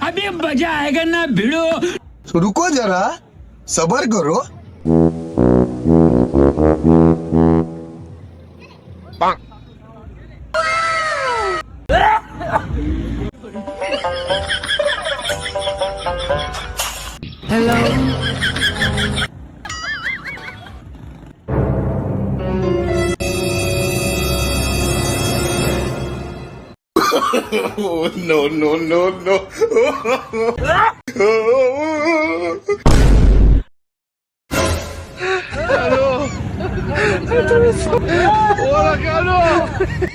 अभी मजा आएगा ना भिड़ो. रुको जरा सबर करो. Oh, no, no, no, no. Hola, cabrón.